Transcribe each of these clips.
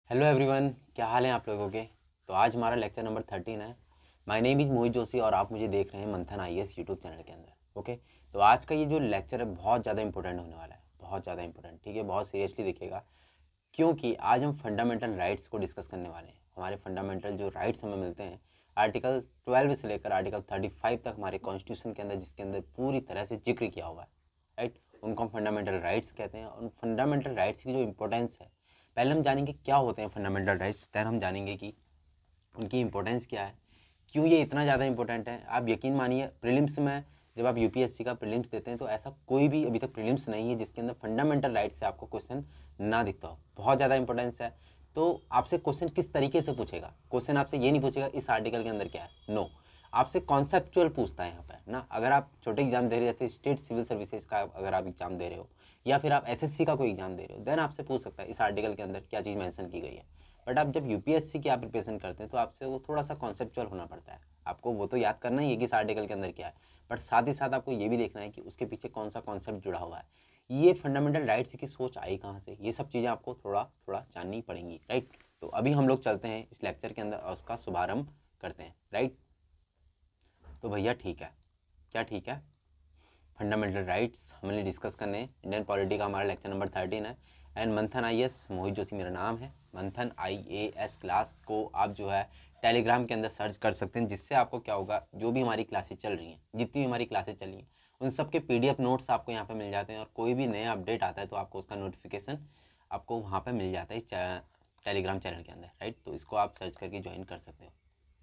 Hello everyone, क्या हाल है आप लोगों के। तो आज हमारा लेक्चर नंबर 13 है। माय नेम इज़ मोहित जोशी और आप मुझे देख रहे हैं मंथन आईएएस यूट्यूब चैनल के अंदर। ओके, तो आज का ये जो लेक्चर है बहुत ज़्यादा इंपॉर्टेंट होने वाला है, बहुत ज़्यादा इंपॉर्टेंट। ठीक है, बहुत सीरियसली देखिएगा, क्योंकि आज हम फंडामेंटल राइट्स को डिस्कस करने वाले हैं। हमारे फंडामेंटल जो राइट्स हमें मिलते हैं आर्टिकल 12 से लेकर आर्टिकल 35 तक हमारे कॉन्स्टिट्यूशन के अंदर, जिसके अंदर पूरी तरह से जिक्र किया हुआ है, राइट, उनको हम फंडामेंटल राइट्स कहते हैं। और फंडामेंटल राइट्स की जो इंपॉर्टेंस है, पहले हम जानेंगे क्या होते हैं फंडामेंटल राइट्स, देन हम जानेंगे कि उनकी इंपॉर्टेंस क्या है, क्यों ये इतना ज़्यादा इंपॉर्टेंट है। आप यकीन मानिए, प्रीलिम्स में जब आप यूपीएससी का प्रीलिम्स देते हैं तो ऐसा कोई भी अभी तक प्रीलिम्स नहीं है जिसके अंदर फंडामेंटल राइट से आपको क्वेश्चन ना दिखता हो। बहुत ज़्यादा इंपॉर्टेंस है। तो आपसे क्वेश्चन किस तरीके से पूछेगा, क्वेश्चन आपसे ये नहीं पूछेगा इस आर्टिकल के अंदर क्या है, नो, आपसे कॉन्सेप्चुअल पूछता है यहाँ पर ना। अगर आप छोटे एग्जाम दे रहे हैं, जैसे स्टेट सिविल सर्विसेज का अगर आप एग्जाम दे रहे हो या फिर आप एसएससी का कोई एग्जाम दे रहे हो, देन आपसे पूछ सकता है इस आर्टिकल के अंदर क्या चीज़ मेंशन की गई है। बट आप जब यूपीएससी की आप प्रिपरेशन करते हैं तो आपसे वो थोड़ा सा कॉन्सेप्चुअल होना पड़ता है। आपको वो तो याद करना ही है कि इस आर्टिकल के अंदर क्या है, बट साथ ही साथ आपको ये भी देखना है कि उसके पीछे कौन सा कॉन्सेप्ट जुड़ा हुआ है, ये फंडामेंटल राइट्स की सोच आई कहाँ से, ये सब चीज़ें आपको थोड़ा थोड़ा जाननी पड़ेंगी, राइट। तो अभी हम लोग चलते हैं इस लेक्चर के अंदर और उसका शुभारंभ करते हैं, राइट। तो भैया ठीक है, क्या ठीक है, फंडामेंटल राइट्स हमने डिस्कस करने हैं। इंडियन पॉलिटी का हमारा लेक्चर नंबर 13 है। एंड मंथन आईएएस, मोहित जोशी मेरा नाम है। मंथन आईएएस क्लास को आप जो है टेलीग्राम के अंदर सर्च कर सकते हैं, जिससे आपको क्या होगा, जो भी हमारी क्लासेज चल रही हैं, जितनी भी हमारी क्लासेज चल रही हैं, उन सब के पीडीएफ नोट्स आपको यहाँ पे मिल जाते हैं। और कोई भी नया अपडेट आता है तो आपको उसका नोटिफिकेशन आपको वहाँ पे मिल जाता है इस टेलीग्राम चैनल के अंदर, राइट। तो इसको आप सर्च करके ज्वाइन कर सकते हो।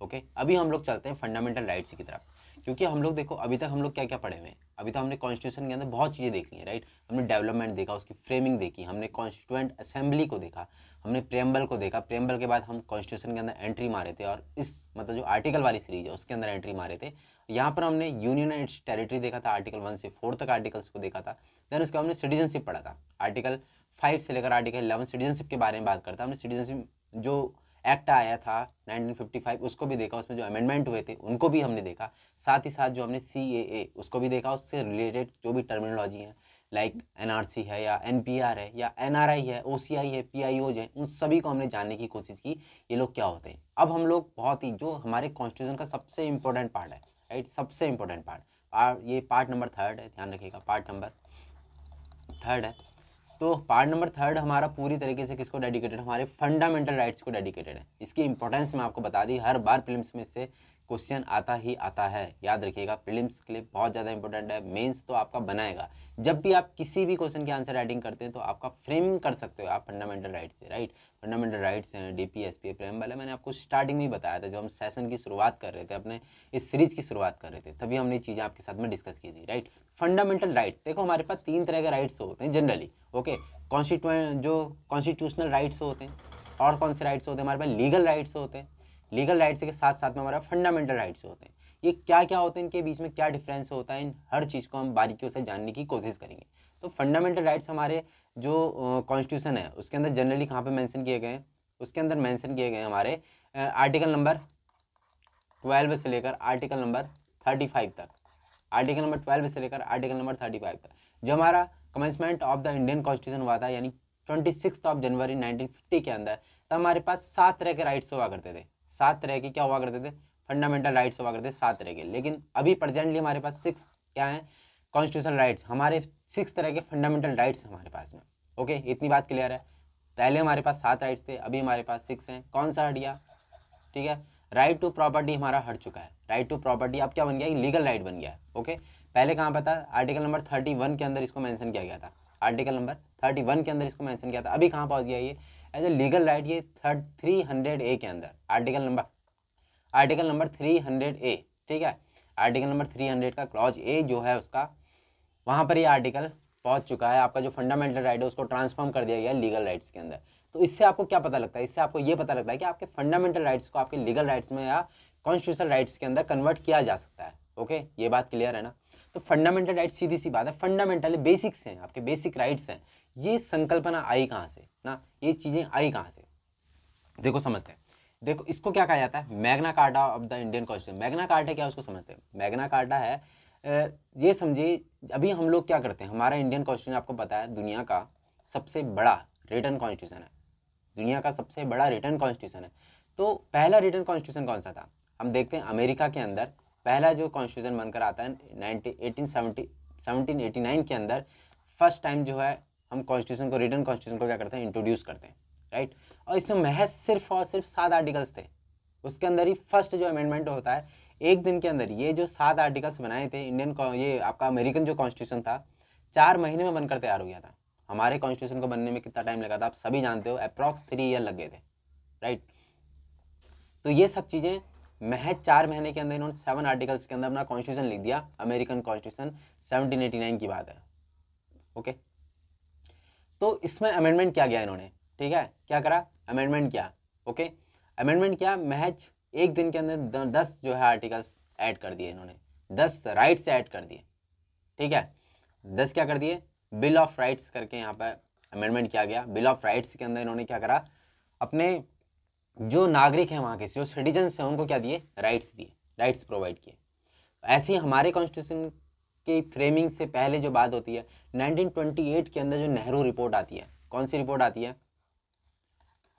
ओके, अभी हम लोग चलते हैं फंडामेंटल राइट्स की तरफ। क्योंकि हम लोग देखो, अभी तक हम लोग क्या क्या पढ़े हुए हैं, अभी तो हमने कॉन्स्टिट्यूशन के अंदर बहुत चीज़ें देख ली हैं, राइट। हमने डेवलपमेंट देखा, उसकी फ्रेमिंग देखी, हमने कॉन्स्टिट्यूएंट असेंबली को देखा, हमने प्रेम्बल को देखा। प्रेम्बल के बाद हम कॉन्स्टिट्यूशन के अंदर एंट्री मारे थे, और इस मतलब जो आर्टिकल वाली सीरीज है उसके अंदर एंट्री मारे थे। यहाँ पर हमने यूनियन एंड इट्स टेरिटरी देखा था, आर्टिकल 1 से 4 तक आर्टिकल्स को देखा था। देन उसके बाद हमने सिटीजनशिप पढ़ा था, आर्टिकल 5 से लेकर आर्टिकल 11 सिटीजनशिप के बारे में बात करता। हमने सिटीजनशिप जो एक्ट आया था 1955 उसको भी देखा, उसमें जो अमेंडमेंट हुए थे उनको भी हमने देखा। साथ ही साथ जो हमने CAA उसको भी देखा, उससे रिलेटेड जो भी टर्मिनोलॉजी है, लाइक NRC है या NPR है या NRI है, OCI है, PIOज है, उन सभी को हमने जानने की कोशिश की ये लोग क्या होते हैं। अब हम लोग बहुत ही जो हमारे कॉन्स्टिट्यूशन का सबसे इंपॉर्टेंट पार्ट है, राइट, सबसे इंपॉर्टेंट पार्ट, ये पार्ट नंबर 3 है, ध्यान रखिएगा, पार्ट नंबर 3 है। तो पार्ट नंबर 3 हमारा पूरी तरीके से किसको डेडिकेटेड, हमारे फंडामेंटल राइट्स को डेडिकेटेड है। इसकी इंपॉर्टेंस मैं आपको बता दी, हर बार प्रीलिम्स में से क्वेश्चन आता ही आता है, याद रखिएगा। प्रीलिम्स के लिए बहुत ज़्यादा इंपॉर्टेंट है, मेंस तो आपका बनाएगा। जब भी आप किसी भी क्वेश्चन की आंसर राइटिंग करते हैं तो आपका फ्रेमिंग कर सकते हो आप फंडामेंटल राइट्स से, राइट। फंडामेंटल राइट्स हैं, DP SPA प्रेम्बल है, मैंने आपको स्टार्टिंग में ही बताया था जब हम सेशन की शुरुआत कर रहे थे, अपने इस सीरीज की शुरुआत कर रहे थे, तभी हमने चीज़ें आपके साथ में डिस्कस की थी, राइट। फंडामेंटल राइट देखो, हमारे पास 3 तरह के राइट्स होते हैं जनरली, ओके। कॉन्स्टिट्यूशनल राइट्स होते हैं, और कौन से राइट्स होते हैं हमारे पास, लीगल राइट्स होते हैं। लीगल राइट्स के साथ साथ में हमारा फंडामेंटल राइट्स होते हैं। ये क्या क्या होते हैं, इनके बीच में क्या डिफरेंस होता है, इन हर चीज़ को हम बारीकियों से जानने की कोशिश करेंगे। तो फंडामेंटल राइट्स हमारे जो कॉन्स्टिट्यूशन है उसके अंदर जनरली कहाँ पे मेंशन किए गए हैं, उसके अंदर मेंशन किए गए हैं हमारे आर्टिकल नंबर 12 से लेकर आर्टिकल नंबर 35 तक, आर्टिकल नंबर 12 से लेकर आर्टिकल नंबर 35 तक। जो हमारा commencement of the Indian constitution हुआ था, यानी 26 जनवरी 1950 के अंदर, तब हमारे पास 7 तरह के राइट्स हुआ करते थे। 7 तरह के क्या हुआ करते थे, फंडामेंटल राइट्स हुआ करते थे, 7 तरह के। लेकिन अभी प्रेजेंटली हमारे पास 6 क्या है, कॉन्स्टिट्यूशनल राइट्स, हमारे 6 तरह के फंडामेंटल राइट्स हमारे पास में। ओके, इतनी बात क्लियर है। पहले हमारे पास 7 राइट्स थे, अभी हमारे पास 6 हैं। कौन सा हट गया, ठीक है, राइट टू प्रॉपर्टी हमारा हट चुका है। राइट टू प्रॉपर्टी अब क्या बन गया, लीगल राइट बन गया है। ओके, पहले कहाँ पर था, आर्टिकल नंबर 31 के अंदर इसको मेंशन किया गया था, आर्टिकल नंबर 31 के अंदर इसको मेंशन किया था। अभी कहाँ पहुँच गया ये एज ए लीगल राइट, ये 300A के अंदर, आर्टिकल नंबर 300A, ठीक है। आर्टिकल नंबर 300 का क्लॉज A जो है उसका, वहाँ पर ये आर्टिकल पहुँच चुका है। आपका जो फंडामेंटल राइट है उसको ट्रांसफॉर्म कर दिया गया है लीगल राइट्स के अंदर। तो इससे आपको क्या पता लगता है, इससे आपको ये पता लगता है कि आपके फंडामेंटल राइट्स को आपके लीगल राइट्स में या कॉन्स्टिट्यूशनल राइट्स के अंदर कन्वर्ट किया जा सकता है। ओके, ये बात क्लियर है ना। तो फंडामेंटल राइट्स सीधी सी बात है, फंडामेंटल बेसिक्स हैं, आपके बेसिक राइट्स हैं। ये संकल्पना आई कहाँ से ना, ये चीज़ें आई कहाँ से, देखो समझते हैं। देखो इसको क्या कहा जाता है, Magna carta of the Indian constitution. Magna carta क्या, उसको समझते हैं। मैग्ना कार्टा है, ये समझिए, अभी हम लोग क्या करते हैं, हमारा इंडियन कॉन्स्टिट्यूशन आपको पता है दुनिया का सबसे बड़ा रिटन कॉन्स्टिट्यूशन है, दुनिया का सबसे बड़ा रिटन कॉन्स्टिट्यूशन है। तो पहला रिटन कॉन्स्टिट्यूशन कौन सा था, हम देखते हैं अमेरिका के अंदर पहला जो कॉन्स्टिट्यूशन बनकर आता है 1789 के अंदर फर्स्ट टाइम जो है हम कॉन्स्टिट्यूशन को, रिटन कॉन्स्टिट्यूशन को क्या करते हैं, इंट्रोड्यूस करते हैं, राइट। और इसमें महज सिर्फ और सिर्फ 7 आर्टिकल्स थे। उसके अंदर ही फर्स्ट जो अमेंडमेंट होता है, एक दिन के अंदर ये जो 7 आर्टिकल्स बनाए थे ये आपका अमेरिकन जो कॉन्स्टिट्यूशन था 4 महीने में बनकर तैयार हो गया था। हमारे कॉन्स्टिट्यूशन को बनने में कितना टाइम लगा था आप सभी जानते हो, अप्रॉक्स 3 ईयर लग गए थे, राइट। तो ये सब चीज़ें महज 4 महीने के अंदर इन्होंने 7 आर्टिकल्स के अंदर अपना कॉन्स्टिट्यूशन लिख दिया। अमेरिकन कॉन्स्टिट्यूशन 1789 की बात है, ओके। तो इसमें अमेंडमेंट किया गया इन्होंने, ठीक है, क्या करा, अमेंडमेंट किया, ओके। अमेंडमेंट किया, महज एक दिन के अंदर 10 जो है आर्टिकल्स ऐड कर दिए इन्होंने, 10 राइट्स ऐड कर दिए, ठीक है। 10 क्या कर दिए, बिल ऑफ राइट्स करके यहाँ पर अमेंडमेंट किया गया। बिल ऑफ राइट्स के अंदर इन्होंने क्या करा, अपने जो नागरिक हैं वहाँ के, जो सिटीजन्स हैं, उनको क्या दिए, राइट्स दिए, राइट्स प्रोवाइड किए। ऐसे ही हमारे कॉन्स्टिट्यूशन की फ्रेमिंग से पहले जो बात होती है 1928 के अंदर जो नेहरू रिपोर्ट आती है, कौन सी रिपोर्ट आती है,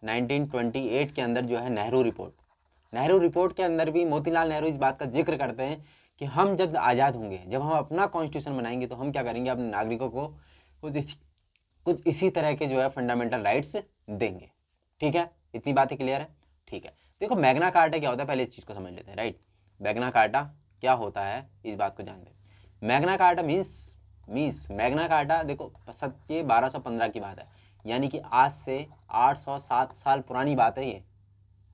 1928 के अंदर जो है नेहरू रिपोर्ट। नेहरू रिपोर्ट के अंदर भी मोतीलाल नेहरू इस बात का जिक्र करते हैं कि हम जब आज़ाद होंगे, जब हम अपना कॉन्स्टिट्यूशन बनाएंगे तो हम क्या करेंगे, अपने नागरिकों को कुछ इसी तरह के जो है फंडामेंटल राइट्स देंगे, ठीक है। इतनी बातें क्लियर है, ठीक है। देखो मैग्ना कार्टा क्या होता है, पहले इस चीज़ को समझ लेते हैं, राइट। मैग्ना कार्टा क्या होता है, इस बात को जान लें। Magna carta means Magna carta देखो सत्य 1215 की बात है, यानी कि आज से 807 साल पुरानी बात है ये,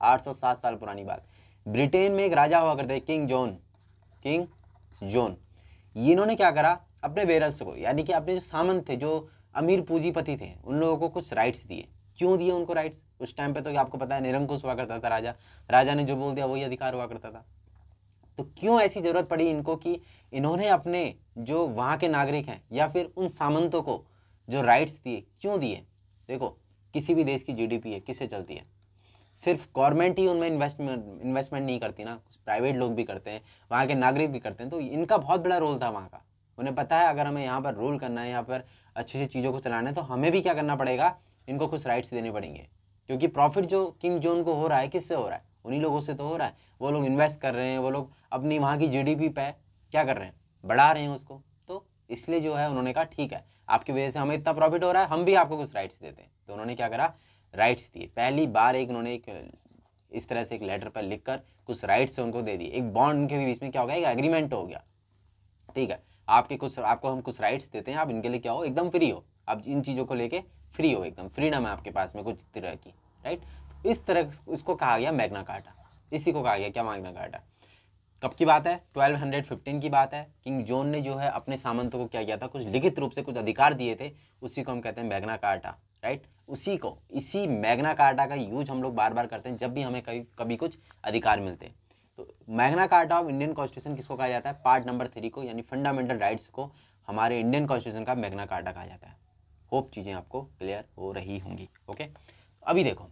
807 साल पुरानी बात। ब्रिटेन में एक राजा हुआ करते किंग जॉन। इन्होंने क्या करा, अपने वेरल्स को, यानी कि अपने जो सामंत थे, जो अमीर पूंजीपति थे, उन लोगों को कुछ राइट्स दिए। क्यों दिए उनको राइट्स, उस टाइम पे तो आपको पता है निरंकुश हुआ करता था राजा ने जो बोल दिया वही अधिकार हुआ करता था। तो क्यों ऐसी जरूरत पड़ी इनको कि इन्होंने अपने जो वहाँ के नागरिक हैं या फिर उन सामंतों को जो राइट्स दिए, क्यों दिए। देखो किसी भी देश की जीडीपी है किससे चलती है, सिर्फ गवर्नमेंट ही उनमें इन्वेस्टमेंट नहीं करती ना, कुछ प्राइवेट लोग भी करते हैं, वहाँ के नागरिक भी करते हैं। तो इनका बहुत बड़ा रोल था वहाँ का। उन्हें पता है अगर हमें यहाँ पर रूल करना है, यहाँ पर अच्छी अच्छी चीज़ों को चलाना है, तो हमें भी क्या करना पड़ेगा, इनको कुछ राइट्स देने पड़ेंगे। क्योंकि प्रॉफिट जो किंग जॉन को हो रहा है, किससे हो रहा है, उन्हीं लोगों से तो हो रहा है। वो लोग इन्वेस्ट कर रहे हैं, वो लोग अपनी वहाँ की जीडीपी पे क्या कर रहे हैं, बढ़ा रहे हैं उसको। तो इसलिए जो है उन्होंने कहा ठीक है, आपकी वजह से हमें इतना प्रॉफिट हो रहा है, हम भी आपको कुछ राइट्स देते हैं। तो उन्होंने क्या करा, राइट्स दिए। पहली बार उन्होंने इस तरह से एक लेटर पर लिखकर कुछ राइट्स उनको दे दिए। एक बॉन्ड उनके बीच में क्या हो गया, एक एग्रीमेंट हो गया, ठीक है। आपको हम कुछ राइट्स देते हैं, आप इनके लिए क्या हो, एकदम फ्री हो, आप इन चीज़ों को लेके फ्री हो, एकदम फ्रीडम है आपके पास में कुछ तरह की, राइट। तो इस तरह इसको कहा गया मैग्ना कार्टा, इसी को कहा गया क्या, मैग्ना कार्टा। कब की बात है, 1215 की बात है। किंग जॉन ने जो है अपने सामंतों को क्या किया था, कुछ लिखित रूप से कुछ अधिकार दिए थे, उसी को हम कहते हैं मैग्ना कार्टा, राइट। इसी मैग्ना कार्टा का यूज हम लोग बार बार करते हैं जब भी हमें कभी कुछ अधिकार मिलते हैं। तो Magna carta of Indian constitution किसको कहा जाता है, पार्ट नंबर 3 को, यानी फंडामेंटल राइट्स को हमारे इंडियन कॉन्स्टिट्यूशन का मैग्ना कार्टा कहा जाता है। होप चीज़ें आपको क्लियर हो रही होंगी, ओके। अभी देखो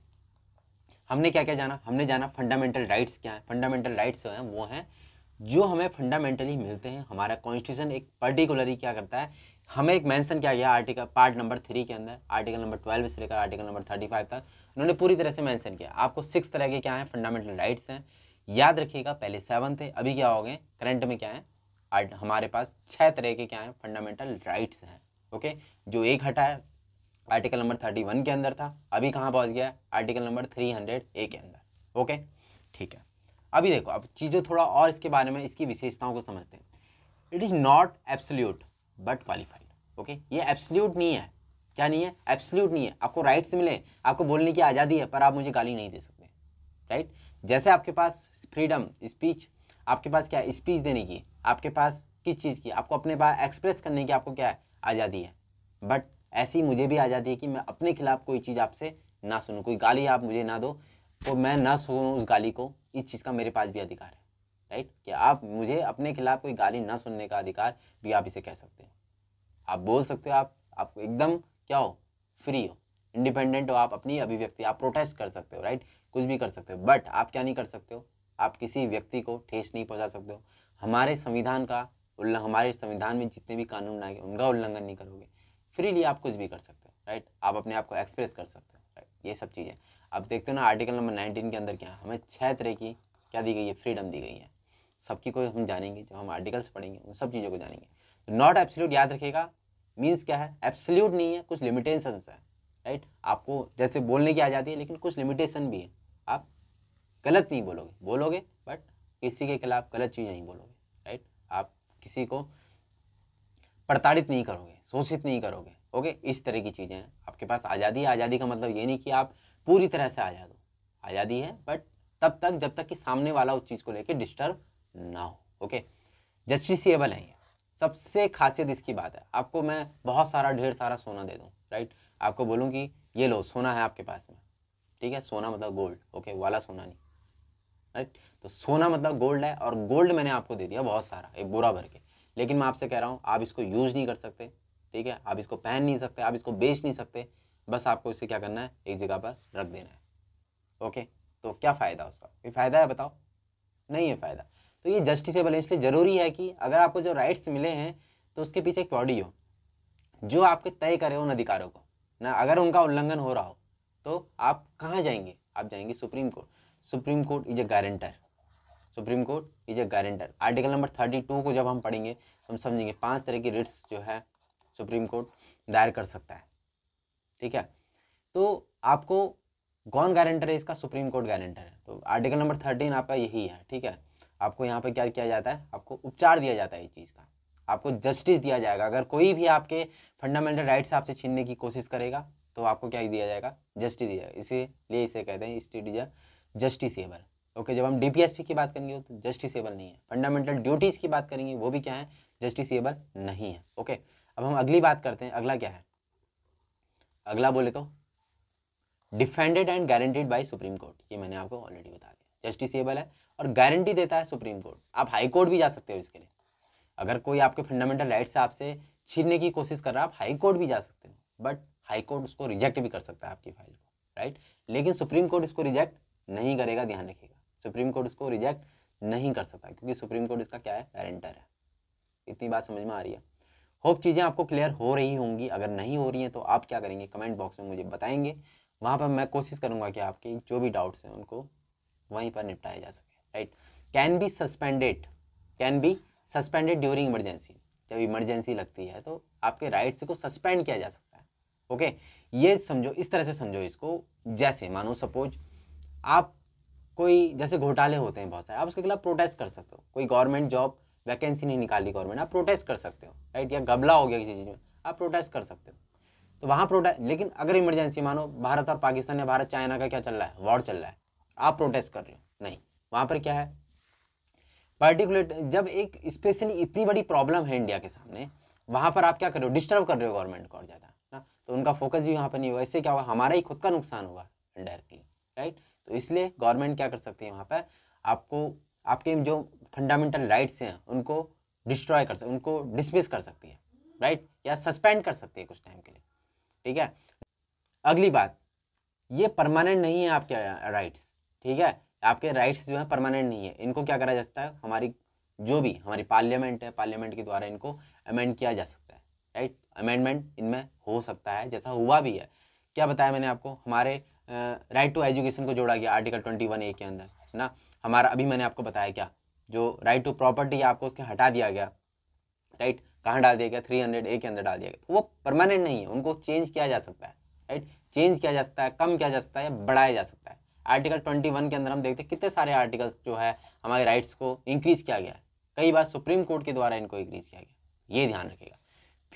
हमने क्या क्या जाना, हमने जाना फंडामेंटल राइट्स क्या है। फंडामेंटल राइट्स हैं वो हैं जो हमें फंडामेंटली मिलते हैं। हमारा कॉन्स्टिट्यूशन एक पर्टिकुलरली क्या करता है, हमें एक मेंशन किया गया आर्टिकल पार्ट नंबर 3 के अंदर, आर्टिकल नंबर 12 से लेकर आर्टिकल नंबर 35 तक उन्होंने पूरी तरह से मेंशन किया। आपको 6 तरह के क्या है फंडामेंटल राइट्स हैं, याद रखिएगा। पहले 7 थे, अभी क्या हो गए, करंट में क्या है, हमारे पास 6 तरह के क्या है फंडामेंटल राइट्स हैं, ओके। जो एक हटा है आर्टिकल नंबर 31 के अंदर था, अभी कहाँ पहुँच गया, आर्टिकल नंबर 300A के अंदर, ओके, ठीक है। अभी देखो अब चीज़ें थोड़ा और इसके बारे में, इसकी विशेषताओं को समझते हैं। It is not absolute but qualified, okay. ये एब्सोल्यूट नहीं है, क्या नहीं है, एब्सोल्यूट नहीं है। आपको राइट्स मिले, आपको बोलने की आज़ादी है, पर आप मुझे गाली नहीं दे सकते, राइट। जैसे आपके पास फ्रीडम स्पीच, आपके पास क्या है, स्पीच देने की, आपके पास किस चीज़ की, आपको अपने पास एक्सप्रेस करने की आपको क्या है, आज़ादी है। बट ऐसी मुझे भी आज़ादी है कि मैं अपने खिलाफ कोई चीज़ आपसे ना सुनूँ, कोई गाली आप मुझे ना दो तो मैं ना सुनूँ उस गाली को, इस चीज़ का मेरे पास भी अधिकार है, राइट। कि आप मुझे अपने खिलाफ कोई गाली ना सुनने का अधिकार भी आप इसे कह सकते हैं। आप बोल सकते हो, आप एकदम क्या हो, फ्री हो, इंडिपेंडेंट हो, आप अपनी अभिव्यक्ति, आप प्रोटेस्ट कर सकते हो, राइट, कुछ भी कर सकते हो। बट आप क्या नहीं कर सकते हो, आप किसी व्यक्ति को ठेस नहीं पहुंचा सकते हो। हमारे संविधान में जितने भी कानून लाए उनका उल्लंघन नहीं करोगे। फ्रीली आप कुछ भी कर सकते हो, राइट। आप अपने आप को एक्सप्रेस कर सकते हो, राइट। ये सब चीज़ें। अब देखते हो ना आर्टिकल नंबर 19 के अंदर क्या हमें 6 तरह की क्या दी गई है, फ्रीडम दी गई है। सबकी को हम जानेंगे, जब हम आर्टिकल्स पढ़ेंगे उन सब चीज़ों को जानेंगे। तो नॉट एब्सोल्यूट याद रखिएगा, मीन्स क्या है, एब्सोल्यूट नहीं है, कुछ लिमिटेशंस है, राइट। आपको जैसे बोलने की आज़ादी है लेकिन कुछ लिमिटेशन भी है। आप गलत नहीं बोलोगे बट किसी के खिलाफ गलत चीज़ नहीं बोलोगे, राइट। आप किसी को प्रताड़ित नहीं करोगे, शोषित नहीं करोगे, ओके। इस तरह की चीज़ें हैं। आपके पास आज़ादी है। आज़ादी का मतलब ये नहीं कि आप पूरी तरह से आज़ाद हो, आज़ादी है बट तब तक जब तक कि सामने वाला उस चीज़ को लेकर डिस्टर्ब ना हो, ओके। जस्टिसेबल है ये, सबसे खासियत इसकी बात है। आपको मैं बहुत सारा ढेर सारा सोना दे दूँ, राइट, आपको बोलूँ कि ये लो सोना है आपके पास में, ठीक है, सोना मतलब गोल्ड, ओके, वाला सोना नहीं, राइट। तो सोना मतलब गोल्ड है और गोल्ड मैंने आपको दे दिया बहुत सारा, एक बोरा भर के, लेकिन मैं आपसे कह रहा हूँ आप इसको यूज़ नहीं कर सकते, ठीक है, आप इसको पहन नहीं सकते, आप इसको बेच नहीं सकते, बस आपको इसे क्या करना है, एक जगह पर रख देना है, ओके। तो क्या फ़ायदा उसका, कोई फ़ायदा है बताओ, नहीं है फ़ायदा। तो ये जस्टिसेबल है, इसलिए ज़रूरी है कि अगर आपको जो राइट्स मिले हैं तो उसके पीछे एक बॉडी हो जो आपके तय करे उन अधिकारों को ना। अगर उनका उल्लंघन हो रहा हो तो आप कहाँ जाएंगे, आप जाएंगे supreme court. Supreme court is a guarantor, supreme court is a guarantor. Article number 32 को जब हम पढ़ेंगे तो हम समझेंगे 5 तरह की रिट्स जो है सुप्रीम कोर्ट दायर कर सकता है, ठीक है। तो आपको कौन गारंटर है इसका, सुप्रीम कोर्ट गारंटर है। तो आर्टिकल नंबर 13 आपका यही है, ठीक है। आपको यहाँ पे क्या किया जाता है, आपको उपचार दिया जाता है इस चीज़ का, आपको जस्टिस दिया जाएगा। अगर कोई भी आपके फंडामेंटल राइट्स आपसे छीनने की कोशिश करेगा तो आपको क्या दिया जाएगा, जस्टिस दिया जाएगा। इसीलिए इसे कहते हैं स्टेट इज जस्टिसेबल, ओके। जब हम डीपीएसपी की बात करेंगे तो जस्टिसेबल नहीं है। फंडामेंटल ड्यूटीज़ की बात करेंगे वो भी क्या है, जस्टिसेबल नहीं है, ओके। अब हम अगली बात करते हैं, अगला क्या है, अगला बोले तो defended and guaranteed bye supreme court. ये मैंने आपको ऑलरेडी बता दिया, जस्टिसेबल है और गारंटी देता है सुप्रीम कोर्ट। आप हाई कोर्ट भी जा सकते हो इसके लिए, अगर कोई आपके फंडामेंटल राइट्स से आपसे छीनने की कोशिश कर रहा है आप हाई कोर्ट भी जा सकते हो, बट हाई कोर्ट उसको रिजेक्ट भी कर सकता है आपकी फाइल को, राइट। लेकिन सुप्रीम कोर्ट इसको रिजेक्ट नहीं करेगा, ध्यान रखिएगा, सुप्रीम कोर्ट इसको रिजेक्ट नहीं कर सकता क्योंकि सुप्रीम कोर्ट इसका क्या है, गारंटर है। इतनी बात समझ में आ रही है। होप चीज़ें आपको क्लियर हो रही होंगी। अगर नहीं हो रही हैं तो आप क्या करेंगे, कमेंट बॉक्स में मुझे बताएंगे, वहाँ पर मैं कोशिश करूँगा कि आपके जो भी डाउट्स हैं उनको वहीं पर निपटाया जा सके, right. Can be suspended during emergency. जब इमरजेंसी लगती है तो आपके राइट्स को सस्पेंड किया जा सकता है, ओके। ये समझो, इस तरह से समझो इसको, जैसे मानो सपोज आप कोई जैसे घोटाले होते हैं बहुत सारे, आप उसके खिलाफ प्रोटेस्ट कर सकते हो। कोई गवर्नमेंट जॉब वैकेंसी नहीं निकाली गवर्नमेंट, आप प्रोटेस्ट कर सकते हो, राइट। या घपला हो गया किसी चीज़ में, आप प्रोटेस्ट कर सकते हो, तो वहाँ प्रोटेस्ट। लेकिन अगर इमरजेंसी मानो भारत और पाकिस्तान या भारत चाइना का क्या चल रहा है, वॉर चल रहा है, आप प्रोटेस्ट कर रहे हो, नहीं, वहाँ पर क्या है, पर्टिकुलर जब एक स्पेशली इतनी बड़ी प्रॉब्लम है इंडिया के सामने, वहाँ पर आप क्या कर रहे हो, डिस्टर्ब कर रहे हो गवर्नमेंट को और ज़्यादा ना, तो उनका फोकस भी वहाँ पर नहीं होगा। इससे क्या होगा, हमारा ही खुद का नुकसान होगा इनडायरेक्टली, राइट। तो इसलिए गवर्नमेंट क्या कर सकती है, वहाँ पर आपको आपके जो फंडामेंटल राइट्स हैं उनको डिस्ट्रॉय कर सकती, उनको डिसमिस कर सकती है, राइट, या सस्पेंड कर सकती है कुछ टाइम के लिए, ठीक है। अगली बात, ये परमानेंट नहीं है आपके राइट्स, ठीक है। आपके राइट्स जो है परमानेंट नहीं है, इनको क्या करा जा सकता है, हमारी जो भी हमारी पार्लियामेंट है, पार्लियामेंट के द्वारा इनको अमेंड किया जा सकता है, राइट। अमेंडमेंट इनमें हो सकता है, जैसा हुआ भी है। क्या बताया मैंने आपको, हमारे राइट टू एजुकेशन को जोड़ा गया आर्टिकल 21A के अंदर ना। हमारा अभी मैंने आपको बताया क्या, जो राइट टू प्रॉपर्टी है आपको उसके हटा दिया गया, राइट। कहाँ डाल दिया गया, 300A के अंदर डाल दिया गया। वो परमानेंट नहीं है, उनको चेंज किया जा सकता है, राइट। चेंज किया जा सकता है, कम किया जा सकता है, बढ़ाया जा सकता है। आर्टिकल 21 के अंदर हम देखते हैं कितने सारे आर्टिकल्स जो है हमारे राइट्स को इंक्रीज किया गया है, कई बार सुप्रीम कोर्ट के द्वारा इनको इंक्रीज किया गया, ये ध्यान रखिएगा।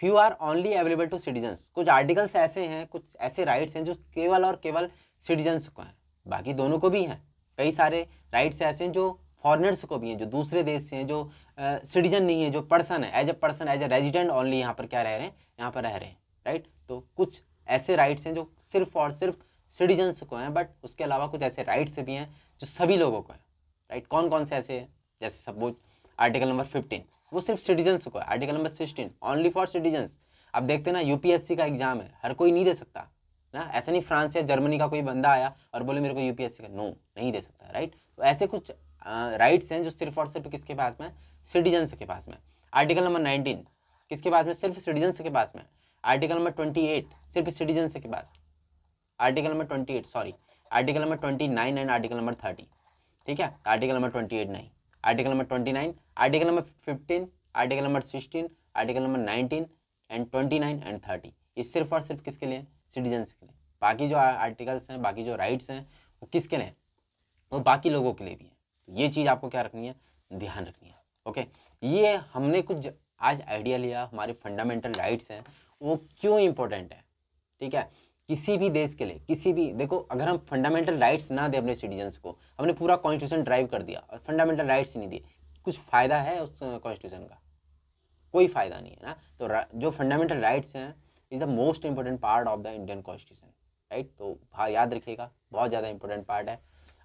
Few are only available to citizens, कुछ आर्टिकल्स ऐसे हैं, कुछ ऐसे राइट्स हैं जो केवल और केवल सिटीजन्स को हैं, बाकी दोनों को भी हैं। कई सारे राइट्स ऐसे हैं जो फॉरेनर्स को भी हैं, जो दूसरे देश से हैं, जो सिटीजन नहीं है, जो पर्सन है, एज ए रेजिडेंट ओनली यहाँ पर क्या रह रहे हैं, यहाँ पर रह रहे हैं, राइट। तो कुछ ऐसे राइट्स हैं जो सिर्फ और सिर्फ सिटीजन्स को हैं, बट उसके अलावा कुछ ऐसे राइट्स भी हैं जो सभी लोगों को हैं, राइट। कौन कौन से ऐसे हैं, जैसे सपोज आर्टिकल नंबर 15 वो सिर्फ सिटीजन्स को है, article number 16 only for citizens. अब देखते हैं ना, यूपीएससी का एग्जाम है, हर कोई नहीं दे सकता ना, ऐसा नहीं फ्रांस या जर्मनी का कोई बंदा आया और बोले मेरे को यूपीएससी का, नो, नहीं दे सकता, राइट। तो ऐसे कुछ राइट्स हैं जो सिर्फ और सिर्फ किसके पास में, सिटीजन्स के पास में। आर्टिकल नंबर 19 किसके पास में, सिर्फ सिटीजन्स के पास में। आर्टिकल नंबर 28 सिर्फ सिटीजन्स के पास, article number 28 sorry, article number 29 and article number 30, ठीक है। आर्टिकल नंबर 28 नहीं, article number 29, article number 15, article number 16, article number 19 and 29 and 30, ये सिर्फ और सिर्फ किसके लिए? सिटीजन्स के लिए। बाकी जो आर्टिकल्स हैं, बाकी जो राइट्स हैं, वो किसके लिए? वो बाकी लोगों के लिए भी है। तो ये चीज़ आपको क्या रखनी है? ध्यान रखनी है। ओके, ये हमने कुछ आज आइडिया लिया, हमारे फंडामेंटल राइट्स हैं वो क्यों इंपॉर्टेंट है, ठीक है। किसी भी देश के लिए, किसी भी, देखो अगर हम फंडामेंटल राइट्स ना दें अपने सिटीजन्स को, हमने पूरा कॉन्स्टिट्यूशन ड्राइव कर दिया और फंडामेंटल राइट्स ही नहीं दिए, कुछ फ़ायदा है उस कॉन्स्टिट्यूशन का? कोई फ़ायदा नहीं है ना। तो जो फंडामेंटल राइट्स हैं is the most important part of the Indian constitution, right. तो हाँ, याद रखिएगा, बहुत ज़्यादा इंपॉर्टेंट पार्ट है।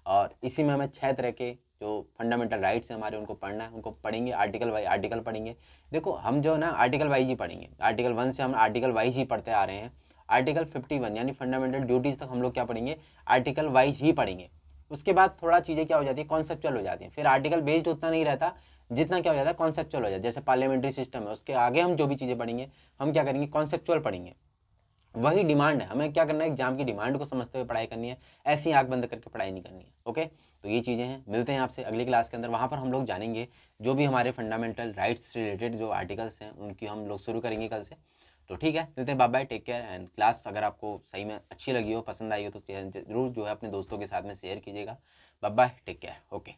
और इसी में हमें 6 तरह के जो फंडामेंटल राइट्स हैं हमारे, उनको पढ़ना है, उनको पढ़ेंगे, आर्टिकल वाइज आर्टिकल पढ़ेंगे। देखो हम जो ना आर्टिकल वाइज ही पढ़ेंगे, आर्टिकल 1 से हम आर्टिकल वाइज ही पढ़ते आ रहे हैं। आर्टिकल 51 यानी फंडामेंटल ड्यूटीज़ तक हम लोग क्या पढ़ेंगे? आर्टिकल वाइज ही पढ़ेंगे। उसके बाद थोड़ा चीज़ें क्या हो जाती है? कॉन्सेप्चुअल हो जाती हैं। फिर आर्टिकल बेस्ड उतना नहीं रहता जितना क्या हो जाता है? कॉन्सेप्चुअल हो जाता है। जैसे पार्लियामेंट्री सिस्टम है, उसके आगे हम जो भी चीज़ें पढ़ेंगे, हम क्या करेंगे? कॉन्सेप्चुअल पढ़ेंगे। वही डिमांड है, हमें क्या करना है? एग्जाम की डिमांड को समझते हुए पढ़ाई करनी है, ऐसी आंख बंद करके पढ़ाई नहीं करनी है। ओके, तो ये चीज़ें हैं। मिलते हैं आपसे अगली क्लास के अंदर, वहाँ पर हम लोग जानेंगे जो भी हमारे फंडामेंटल राइट्स रिलेटेड जो आर्टिकल्स हैं उनकी हम लोग शुरू करेंगे कल से। तो ठीक है, मिलते हैं, bye bye, take care. And class अगर आपको सही में अच्छी लगी हो, पसंद आई हो, तो जरूर जो है अपने दोस्तों के साथ में शेयर कीजिएगा। Bye bye, take care, okay.